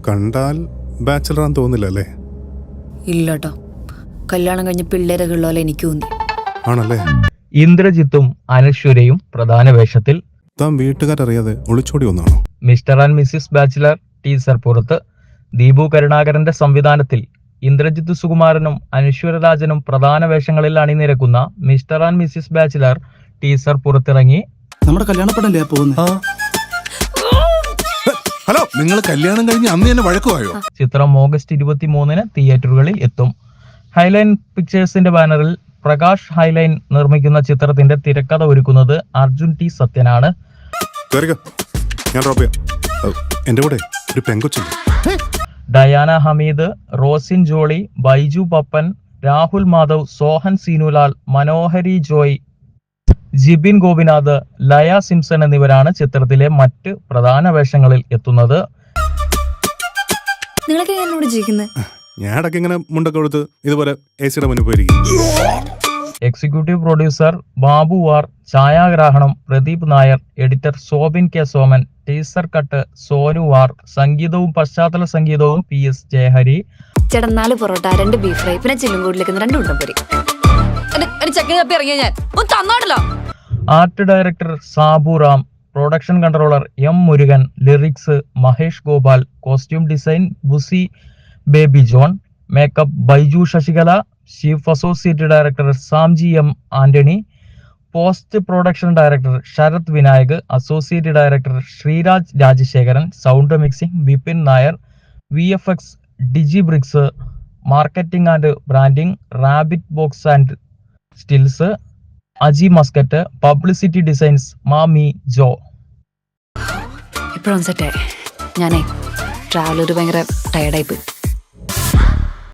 കണ്ടാൽ ബാച്ചിലറാന്ന് തോന്നില്ല അല്ലേ? ഇല്ല കേട്ടോ, കല്യാണം കഴിഞ്ഞ് പിള്ളേരൊക്കെ ഉള്ള പോലെ എനിക്ക് തോന്നി. ആണല്ലേ? ഇന്ദ്രജിത്തും അനശ്വരയും പ്രധാന വേഷത്തിൽ. താൻ വീട്ടുകാരറിയാതെ ഒളിച്ചോടി ഒന്നാണോ? Mister and missus bachelor teaser പുറത്ത്. ദീപു കരുണാകരന്റെ സംവിധാനത്തിൽ ഇന്ദ്രജിത്ത് സുകുമാരനും അനശ്വര രാജനും പ്രധാന വേഷങ്ങളിൽ അണിനിരക്കുന്ന mister and missus bachelor teaser പുറത്തിറങ്ങി. നമ്മുടെ കല്യാണപ്പെടല്ലേ പോകുന്നത്? ഹലോ, നിങ്ങൾ കല്യാണം കഴിഞ്ഞ് അന്ന് തന്നെ വഴക്കുമായോ? ചിത്രം ഓഗസ്റ്റ് 23-ന് തിയേറ്ററുകളിൽ എത്തും. ഹൈലൈൻ പിക്ചേഴ്സിന്റെ ബാനറിൽ പ്രകാശ് ഹൈലൈൻ നിർമ്മിക്കുന്ന ചിത്രത്തിന്റെ തിരക്കഥ ഒരുക്കുന്നത് അർജുൻ ടി സത്യനാണ്. ഞാൻ ഡ്രോപ്പ് ചെയ്യാം. എന്റെ കൂടെ ഒരു പെങ്കൊച്ചുണ്ട്. ഡയാന ഹമീദ്, റോസിൻ ജോളി, ബൈജു പപ്പൻ, രാഹുൽ മാധവ്, സോഹൻ സീനുലാൽ, മനോഹരി ജോയ്, ജിബിൻ ഗോപിനാഥ്, ലയ സിംസൺ എന്നിവരാണ് ചിത്രത്തിലെ മറ്റ് പ്രധാന വേഷങ്ങളിൽ എത്തുന്നത്. ഞാൻ ഇടയ്ക്ക് ഇങ്ങനെ മുണ്ടൊക്കെ കൊടുത്ത് ഇതുപോലെ എസിയുടെ മുന്നിൽ പോയിരിക്കും. എക്സിക്യൂട്ടീവ് പ്രൊഡ്യൂസർ ബാബു ആർ, ഛായാഗ്രാഹണം Pradeep Nair, editor Sobin K Soman, teaser cut Sonu R, സംഗീതവും പശ്ചാത്തല സംഗീതവും PS ജയഹരി. ചേട്ടൻ 4 പൊറോട്ട, 2 ബീഫ് ഫ്രൈ, പിന്നെ ചില്ലുംകൂടിലേക്ക് 2 ഉണ്ടംപൊരി. Art director Sabu Ram, production controller M Murugan, lyrics Mahesh Gopal, costume design Buzy Baby John, makeup Baiju Sasikala, chief associate director Samji M Antony, post production director Sarath Vinayak, associate director Sreeraj Rajasekharan, sound mixing Vipin Nair, VFX Digi Bricks, marketing and branding Rabbit Box and stills Aji Muscat, publicity designs Mami Jo. ഇപ്പോഴും സെറ്റായി. ഞാനേ traveller ഭയങ്കര ടയർഡായി പോയി.